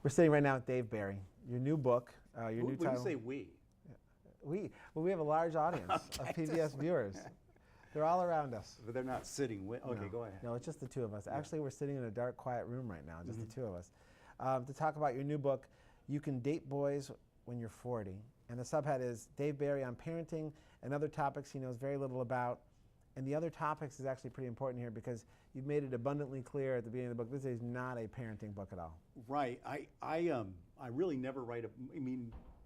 We're sitting right now with Dave Barry. Your new book, your new title. When you say we? We have a large audience of PBS viewers. They're all around us. But they're not sitting with. Okay, go ahead. No, it's just the two of us. Actually, we're sitting in a dark, quiet room right now, just the two of us, to talk about your new book, You Can Date Boys When You're 40. And the subhead is Dave Barry on parenting and other topics he knows very little about. And the other topics is actually pretty important here because you've made it abundantly clear at the beginning of the book, this is not a parenting book at all. Right. I really never write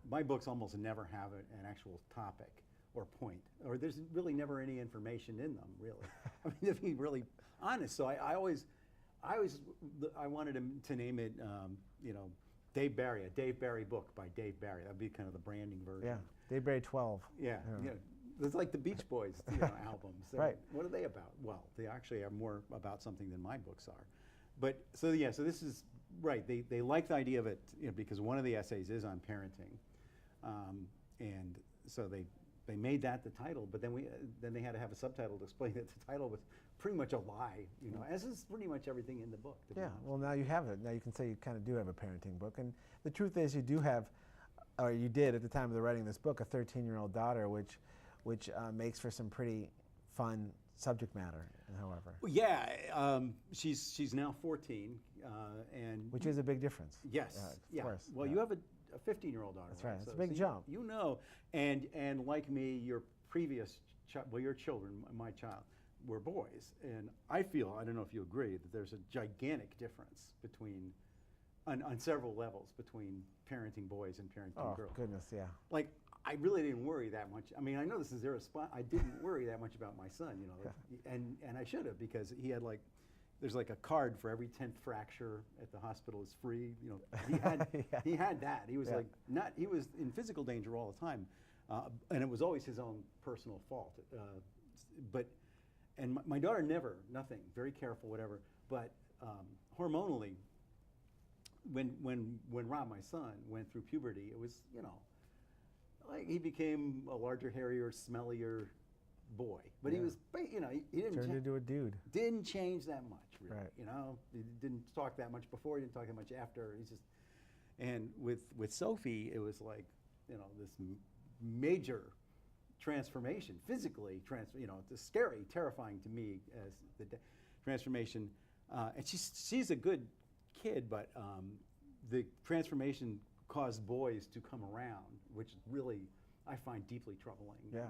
my books almost never have an actual topic or point, or there's really never any information in them, really. I mean, to be really honest. So I wanted to name it, Dave Barry, a Dave Barry book by Dave Barry. That'd be kind of the branding version. Yeah, Dave Barry 12. Yeah. It's like the Beach Boys albums. Right. What are they about? Well, they actually are more about something than my books are. But so this is right. They like the idea of it because one of the essays is on parenting, and so they made that the title. But then they had to have a subtitle to explain that the title was pretty much a lie. As is pretty much everything in the book. Yeah. Well, now you have it. Now you can say you kind of do have a parenting book, and the truth is you do have, or you did at the time of the writing of this book, a 13-year-old daughter, which makes for some pretty fun subject matter, however. Well, yeah, she's now 14, and which is a big difference. Yes, of course. Well, you have a 15-year-old daughter. That's right. So it's a big jump. And like me, your previous your children, my child, were boys, and I don't know if you agree, that there's a gigantic difference between, on several levels, between parenting boys and parenting girls. Oh goodness, yeah. Like, I really didn't worry that much. I mean, I know this is irresponsible. I didn't worry that much about my son, and I should have, because he had there's a card for every 10th fracture at the hospital is free. He had he had that. He was he was in physical danger all the time, and it was always his own personal fault. And my daughter nothing, very careful, whatever. But hormonally, when Rob, my son, went through puberty, it was he became a larger, hairier, smellier boy. But he was, he didn't turned into a dude. Didn't change that much, really. Right. He didn't talk that much before. He didn't talk that much after. And with Sophie, it was this major transformation, physically it's scary, terrifying to me as the transformation. And she's a good kid, but the transformation caused boys to come around, which really I find deeply troubling. Yeah,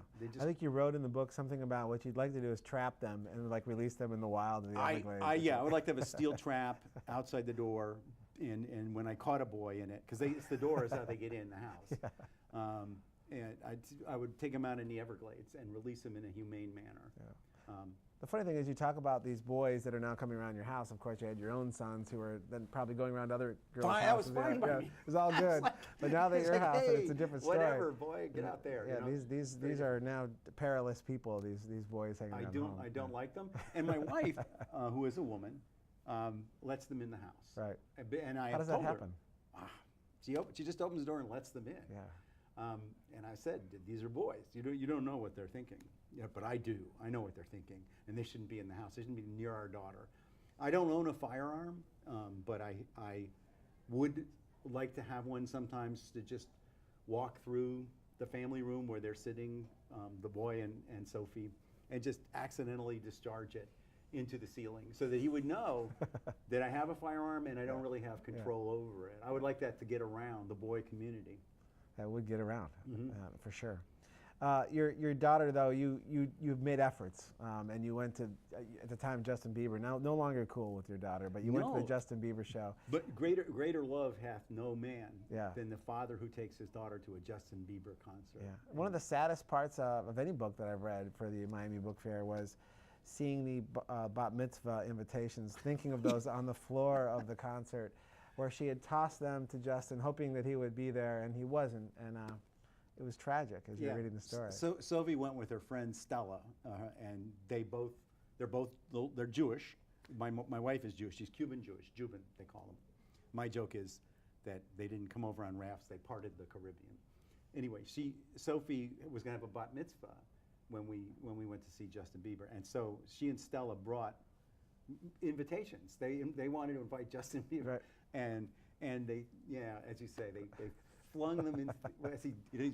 I think you wrote in the book something about what you'd like to do is trap them and release them in the wild of the Everglades. I would like to have a steel trap outside the door, and when I caught a boy in it, because it's the door is how they get in the house. Yeah. And I would take them out in the Everglades and release them in a humane manner. Yeah. The funny thing is, you talk about these boys that are now coming around your house. Of course, you had your own sons who were then probably going around other girls' houses. That was fine by me. It was all good. But now they're at your house, and it's a different story. Whatever, boy, get out there. Yeah, these are now perilous people. These boys hanging around home. I don't like them. And my wife, who is a woman, lets them in the house. Right. And I How does that happen? She just opens the door and lets them in. Yeah. And I said, these are boys. You don't know what they're thinking. Yeah, but I do. I know what they're thinking. And they shouldn't be in the house. They shouldn't be near our daughter. I don't own a firearm, but I would like to have one sometimes to just walk through the family room where they're sitting, the boy and Sophie, and just accidentally discharge it into the ceiling so that he would know that I have a firearm and I don't really have control over it. I would like that to get around the boy community. That would get around, for sure. Your daughter, though, you've made efforts, and you went to, at the time, Justin Bieber. Now, no longer cool with your daughter, but you went to the Justin Bieber show. But greater love hath no man than the father who takes his daughter to a Justin Bieber concert. Yeah. One of the saddest parts of any book that I've read for the Miami Book Fair was seeing the bat mitzvah invitations, thinking of those on the floor of the concert, where she had tossed them to Justin, hoping that he would be there, and he wasn't. And it was tragic as you're reading the story. So Sophie went with her friend Stella, and they're Jewish. My wife is Jewish. She's Cuban Jewish. Juban, they call them. My joke is that they didn't come over on rafts. They parted the Caribbean. Anyway, Sophie was going to have a bat mitzvah when we went to see Justin Bieber, and so she and Stella brought invitations. They wanted to invite Justin Bieber, right. and And they, yeah, as you say, they flung them in as he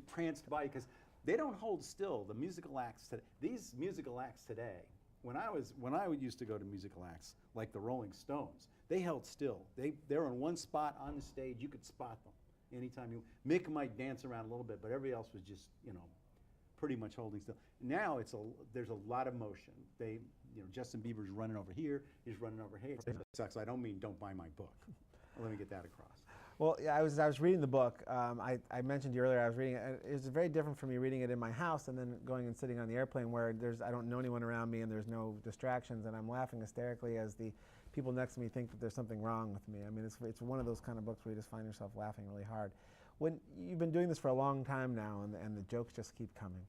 pranced by, because they don't hold still. The musical acts today, these musical acts today, when I used to go to musical acts like the Rolling Stones, they held still. They're in one spot on the stage. You could spot them anytime you. Mick might dance around a little bit, but everybody else was just, pretty much holding still. Now there's a lot of motion. Justin Bieber's running over here. He's running over here. It sucks. I don't mean don't buy my book. Let me get that across. Well, yeah, I was reading the book. I mentioned you earlier. I was reading it. It was very different for me reading it in my house and then going and sitting on the airplane where I don't know anyone around me and there's no distractions, and I'm laughing hysterically as the people next to me think that there's something wrong with me. I mean, it's one of those kind of books where you just find yourself laughing really hard. When you've been doing this for a long time now, and the jokes just keep coming.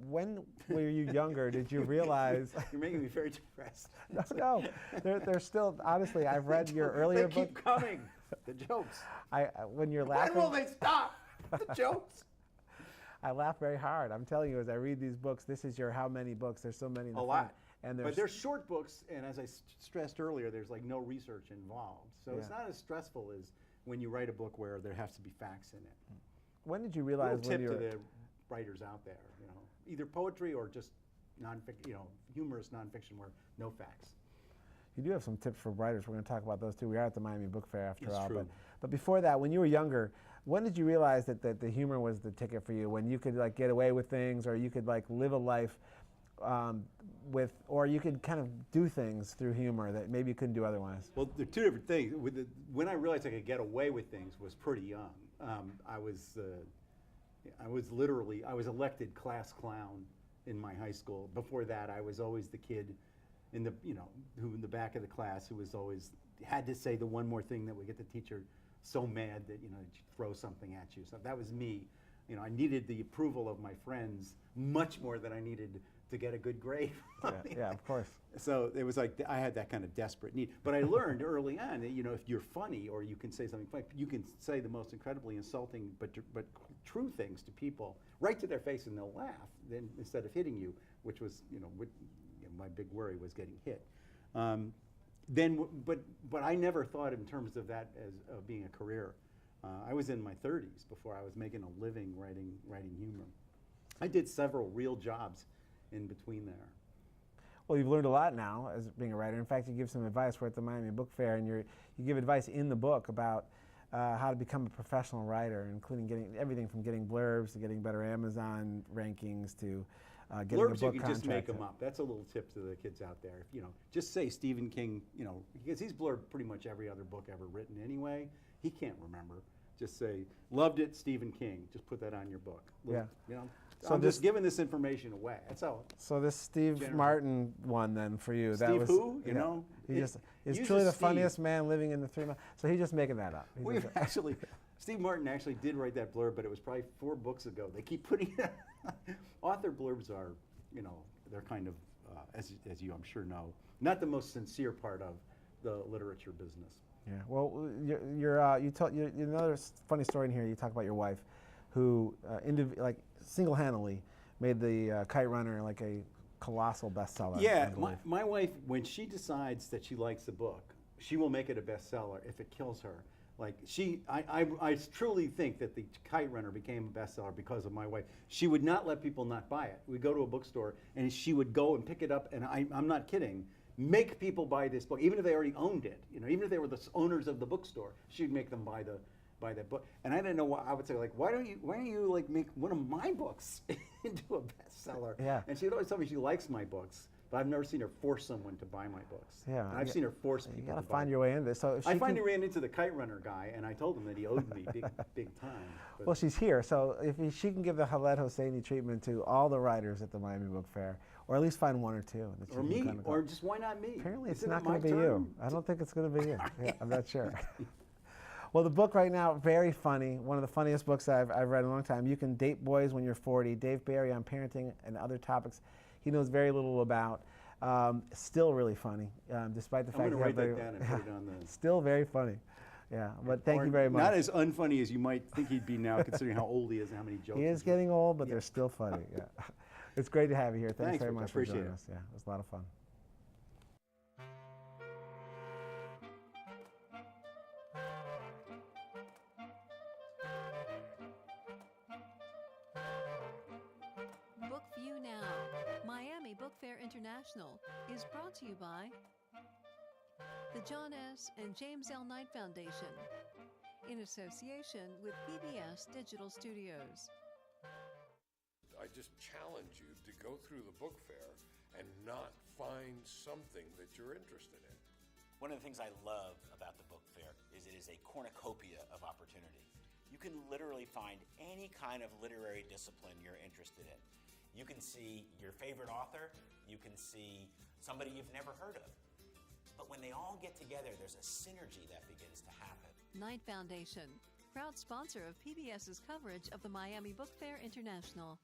When were you younger? Did you realize? You're making me very depressed. No, they're still. Honestly, I've read your earlier book. They keep coming. The jokes. When you're laughing. When will they stop? The jokes. I laugh very hard. I'm telling you, as I read these books, this is your how many books? There's so many. A lot. But they're short books, and as I stressed earlier, there's like no research involved. So it's not as stressful as when you write a book where there has to be facts in it. When did you realize? Tip to the writers out there, either poetry or just nonfiction, humorous nonfiction where no facts. You do have some tips for writers. We're going to talk about those too. We are at the Miami Book Fair after all. True. But before that, when you were younger, when did you realize that the humor was the ticket for you? When you could get away with things, or you could live a life or you could kind of do things through humor that maybe you couldn't do otherwise? Well, there are two different things. When I realized I could get away with things was pretty young. I was elected class clown in my high school. Before that, I was always the kid who in the back of the class who was always had to say the one more thing that would get the teacher so mad that she'd throw something at you. So that was me. I needed the approval of my friends much more than I needed to get a good grade. Yeah, of course. So it was like I had that kind of desperate need. But I learned early on that if you're funny or you can say something funny, you can say the most incredibly insulting but true things to people right to their face, and they'll laugh. Then instead of hitting you, which was my big worry was getting hit. But I never thought in terms of that as being a career. I was in my 30s before I was making a living writing humor. I did several real jobs in between there. Well, you've learned a lot now as being a writer. In fact, you give some advice. We're at the Miami Book Fair, and you give advice in the book about how to become a professional writer, including getting everything from getting blurbs to getting better Amazon rankings to getting blurbs, a book you can contract. just make them up. That's a little tip to the kids out there. Just say Stephen King, because he's blurbed pretty much every other book ever written anyway. He can't remember. Just say, loved it, Stephen King. Just put that on your book. So I'm just giving this information away. That's all. So this Steve Martin one then for you. Steve who? He just is truly the funniest man living in the 3 months. So he's just making that up. Steve Martin actually did write that blurb, but it was probably 4 books ago. They keep putting author blurbs are, they're kind of, as you I'm sure know, not the most sincere part of the literature business. Yeah. Well, you tell another funny story in here. You talk about your wife, who single-handedly made the Kite Runner like a colossal bestseller. Yeah, my wife, when she decides that she likes a book, she will make it a bestseller if it kills her. I truly think that the Kite Runner became a bestseller because of my wife. She would not let people not buy it. We'd go to a bookstore, and she would go and pick it up, and I'm not kidding, make people buy this book, even if they already owned it. Even if they were the owners of the bookstore, she'd make them buy that book. And I didn't know what I would say, why don't you make one of my books into a bestseller? Yeah. And she would always tell me she likes my books, but I've never seen her force someone to buy my books. Yeah. And I've seen her force people. You got to to buy find your way into this. So I finally ran into the Kite Runner guy, and I told him that he owed me big time. But well, she's here, so if she can give the Khaled Hosseini treatment to all the writers at the Miami Book Fair, or at least find 1 or 2. Or me, or just why not me? Apparently it's not going to be you. I don't think it's going to be you. Yeah, I'm not sure. Well, the book right now, very funny. One of the funniest books I've read in a long time. You Can Date Boys When You're 40. Dave Barry on parenting and other topics he knows very little about. Still really funny, despite the fact that I'm going to write that down and put it on the... Still very funny. Yeah, but thank you very much. Not as unfunny as you might think he'd be now, considering how old he is and how many jokes he is getting old, but they're still funny. Yeah. It's great to have you here. Thanks very much for joining us. Yeah, it was a lot of fun. International is brought to you by the John S. and James L. Knight Foundation, in association with PBS Digital Studios. I just challenge you to go through the book fair and not find something that you're interested in. One of the things I love about the book fair is it is a cornucopia of opportunity. You can literally find any kind of literary discipline you're interested in. You can see your favorite author, you can see somebody you've never heard of. But when they all get together, there's a synergy that begins to happen. Knight Foundation, proud sponsor of PBS's coverage of the Miami Book Fair International.